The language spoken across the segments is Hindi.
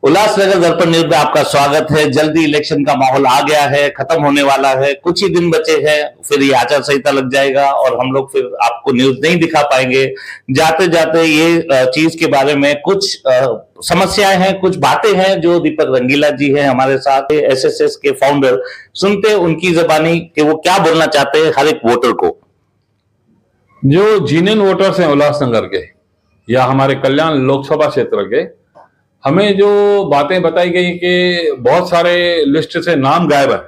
उल्लासनगर दर्पण न्यूज में आपका स्वागत है। जल्दी इलेक्शन का माहौल आ गया है, खत्म होने वाला है, कुछ ही दिन बचे हैं, फिर ये आचार संहिता लग जाएगा और हम लोग फिर आपको न्यूज नहीं दिखा पाएंगे। जाते जाते ये चीज के बारे में कुछ समस्याएं हैं, कुछ बातें हैं जो दीपक रंगीला जी हैं हमारे साथ, एसएसएस के फाउंडर, सुनते उनकी जबानी कि वो क्या बोलना चाहते हैं हर एक वोटर को। जो जीनियन वोटर्स हैं उल्लासनगर के या हमारे कल्याण लोकसभा क्षेत्र के, हमें जो बातें बताई गई कि बहुत सारे लिस्ट से नाम गायब है,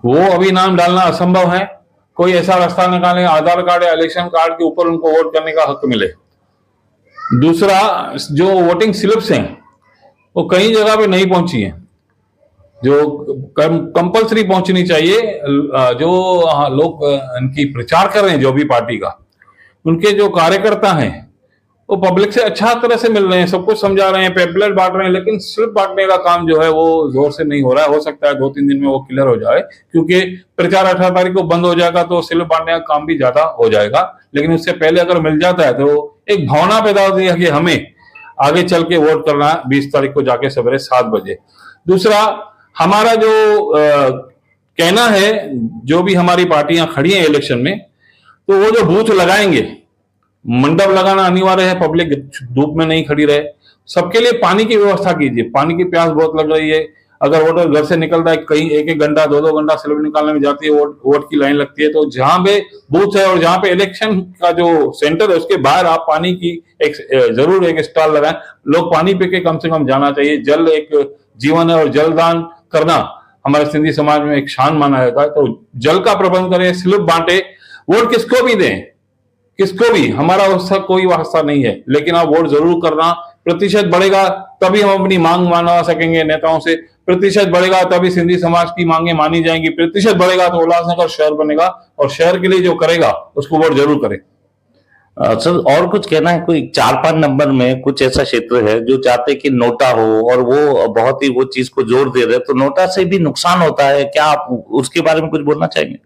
वो अभी नाम डालना असंभव है। कोई ऐसा रास्ता निकालें आधार कार्ड या इलेक्शन कार्ड के ऊपर उनको वोट करने का हक मिले। दूसरा, जो वोटिंग स्लिप्स हैं वो कई जगह पे नहीं पहुंची हैं, जो कंपलसरी पहुंचनी चाहिए। जो लोग इनकी प्रचार कर रहे हैं, जो भी पार्टी का, उनके जो कार्यकर्ता हैं वो पब्लिक से अच्छा तरह से मिल रहे हैं, सब कुछ समझा रहे हैं, पैम्पलेट बांट रहे हैं, लेकिन स्लिप बांटने का काम जो है वो जोर से नहीं हो रहा है। हो सकता है 2-3 दिन में वो क्लियर हो जाए, क्योंकि प्रचार 18 तारीख को बंद हो जाएगा तो स्लिप बांटने का काम भी ज्यादा हो जाएगा। लेकिन उससे पहले अगर मिल जाता है तो एक भावना पैदा होती है कि हमें आगे चल के वोट करना है 20 तारीख को जाके सवेरे 7 बजे। दूसरा, हमारा जो कहना है, जो भी हमारी पार्टियां खड़ी हैं इलेक्शन में, तो वो जो बूथ लगाएंगे, मंडप लगाना अनिवार्य है, पब्लिक धूप में नहीं खड़ी रहे। सबके लिए पानी की व्यवस्था कीजिए, पानी की प्यास बहुत लग रही है। अगर वोटर घर से निकलता है, कहीं 1-1 घंटा 2-2 घंटा स्लिप निकालने में जाती है, वोट की लाइन लगती है, तो जहां पे बूथ है और जहां पे इलेक्शन का जो सेंटर है उसके बाहर आप पानी की जरूर एक स्टॉल लगाएं। लोग पानी पी के कम से कम जाना चाहिए। जल एक जीवन है और जलदान करना हमारे सिंधी समाज में एक शान माना जाता है। तो जल का प्रबंध करें, स्लिप बांटे, वोट किसको भी दें, किसको भी, हमारा उसका कोई वास्ता नहीं है, लेकिन आप वोट जरूर करना। प्रतिशत बढ़ेगा तभी हम अपनी मांग माना सकेंगे नेताओं से, प्रतिशत बढ़ेगा तभी सिंधी समाज की मांगे मानी जाएंगी, प्रतिशत बढ़ेगा तो उल्लासनगर शहर बनेगा, और शहर के लिए जो करेगा उसको वोट जरूर करें। सर, और कुछ कहना है? कोई 4-5 नंबर में कुछ ऐसा क्षेत्र है जो चाहते कि नोटा हो और वो बहुत ही वो चीज को जोर दे रहे, तो नोटा से भी नुकसान होता है क्या? आप उसके बारे में कुछ बोलना चाहेंगे?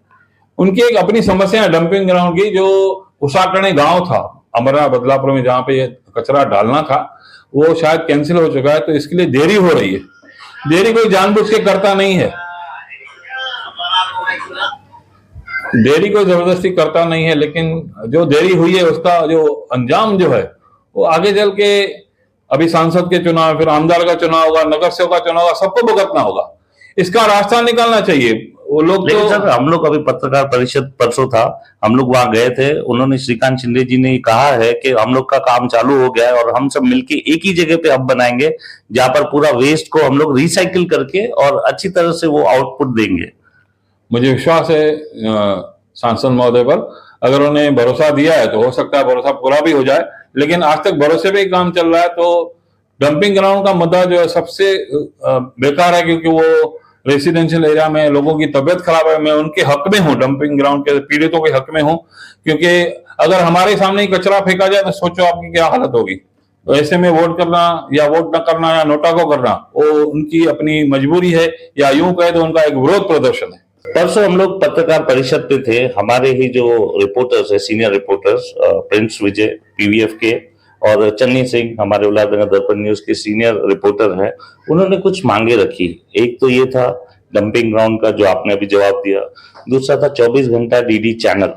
उनकी एक अपनी समस्या है डंपिंग ग्राउंड की। जो उसाटने गांव था अमरनाथ बदलापुर में, जहां पे कचरा डालना था, वो शायद कैंसिल हो चुका है, तो इसके लिए देरी हो रही है। देरी कोई जानबूझ के करता नहीं है, देरी कोई जबरदस्ती करता नहीं है, लेकिन जो देरी हुई है उसका जो अंजाम जो है वो आगे चल के, अभी सांसद के चुनाव, फिर आमदार का चुनाव होगा, नगर सेवक का चुनाव होगा, सबको भुगतना होगा। इसका रास्ता निकालना चाहिए। वो लोग तो सर, हम लोग अभी पत्रकार परिषद परसों था, हम लोग वहां गए थे, उन्होंने श्रीकांत शिंदे जी ने कहा है कि हम लोग का काम चालू हो गया है और हम सब मिलके एक ही जगह पे हब बनाएंगे, जहां पर पूरा वेस्ट को हम लोग रिसाइकिल करके और अच्छी तरह से वो आउटपुट देंगे। मुझे विश्वास है सांसद महोदय पर, अगर उन्हें भरोसा दिया है तो हो सकता है भरोसा पूरा भी हो जाए। लेकिन आज तक भरोसे पे ही काम चल रहा है। तो डंपिंग ग्राउंड का मुद्दा जो है सबसे बेकार है, क्योंकि वो रेसिडेंशियल एरिया में लोगों की तबीयत खराब है। मैं उनके हक में हूँ, डंपिंग ग्राउंड के पीड़ितों के हक में हूँ, क्योंकि अगर हमारे सामने ही कचरा फेंका जाए तो सोचो आपकी क्या हालत होगी। तो ऐसे में वोट करना या वोट न करना या नोटा को करना, वो उनकी अपनी मजबूरी है, या यूं कहे तो उनका एक विरोध प्रदर्शन है। परसों हम लोग पत्रकार परिषद पे थे, हमारे ही जो रिपोर्टर्स है, सीनियर रिपोर्टर्स, प्रिंस विजय पीवीएफ के और चन्नी सिंह हमारे उल्लासनगर दर्पण न्यूज के सीनियर रिपोर्टर हैं, उन्होंने कुछ मांगे रखी। एक तो ये था डंपिंग ग्राउंड का, जो आपने अभी जवाब दिया। दूसरा था 24 घंटा डीडी चैनल।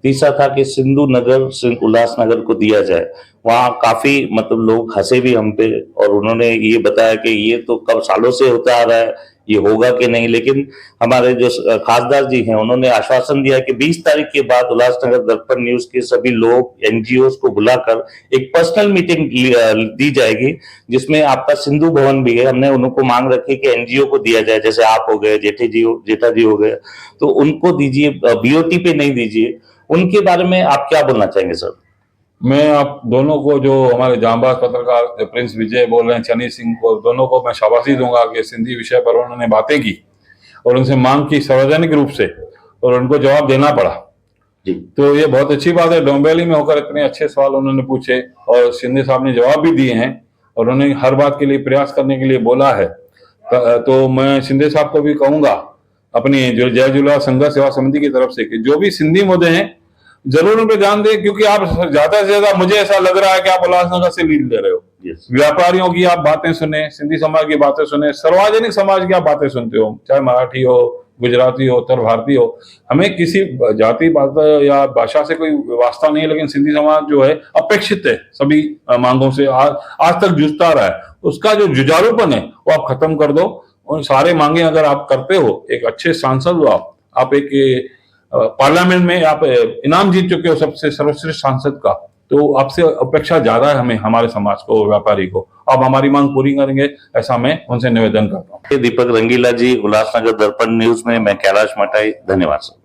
तीसरा था कि सिंधु नगर उल्लासनगर को दिया जाए। वहाँ काफी मतलब लोग हंसे भी हम पे, और उन्होंने ये बताया कि ये तो कब सालों से होता आ रहा है, ये होगा कि नहीं। लेकिन हमारे जो खासदार जी हैं उन्होंने आश्वासन दिया कि 20 तारीख के बाद उल्लासनगर दर्पण न्यूज के सभी लोग, एनजीओ को बुलाकर एक पर्सनल मीटिंग दी जाएगी, जिसमें आपका सिंधु भवन भी है। हमने उनको मांग रखी कि एनजीओ को दिया जाए, जैसे आप हो गए, जेठा जी हो गए, तो उनको दीजिए, बीओटी पे नहीं दीजिए। उनके बारे में आप क्या बोलना चाहेंगे सर? मैं आप दोनों को, जो हमारे जांबाज पत्रकार प्रिंस विजय बोल रहे हैं, चन्नी सिंह को, दोनों को मैं शाबाशी दूंगा कि सिंधी विषय पर उन्होंने बातें की और उनसे मांग की सार्वजनिक रूप से, और उनको जवाब देना पड़ा जी। तो ये बहुत अच्छी बात है। डोंबिवली में होकर इतने अच्छे सवाल उन्होंने पूछे और शिंदे साहब ने जवाब भी दिए हैं, और उन्होंने हर बात के लिए प्रयास करने के लिए बोला है। तो मैं शिंदे साहब को भी कहूंगा, अपनी जो जय झूलेलाल संघर्ष सेवा समिति की तरफ से, कि जो भी सिंधी मुद्दे हैं जरूर उन पर ध्यान दें, क्योंकि आप ज्यादा से ज्यादा, मुझे ऐसा लग रहा है कि आप उल्लासनगर से लीड ले रहे हो। Yes. व्यापारियों की आप बातें सुने, सिंधी समाज की बातें सुने, सार्वजनिक समाज की आप बातें सुनते हो, चाहे मराठी हो, गुजराती हो, उत्तर भारतीय हो। हमें किसी जाति बात या भाषा से कोई वास्ता नहीं है, लेकिन सिंधी समाज जो है अपेक्षित है सभी मांगों से, आज तक जूझता रहा है। उसका जो जुझारूपन है वो आप खत्म कर दो, और सारे मांगे अगर आप करते हो, एक अच्छे सांसद हो आप एक पार्लियामेंट में आप इनाम जीत चुके हो सबसे सर्वश्रेष्ठ सांसद का, तो आपसे अपेक्षा ज्यादा है हमें, हमारे समाज को, व्यापारी को। आप हमारी मांग पूरी करेंगे, ऐसा मैं उनसे निवेदन करता हूँ। दीपक रंगीला जी, उल्लासनगर दर्पण न्यूज में मैं कैलाश मटाई, धन्यवाद सर।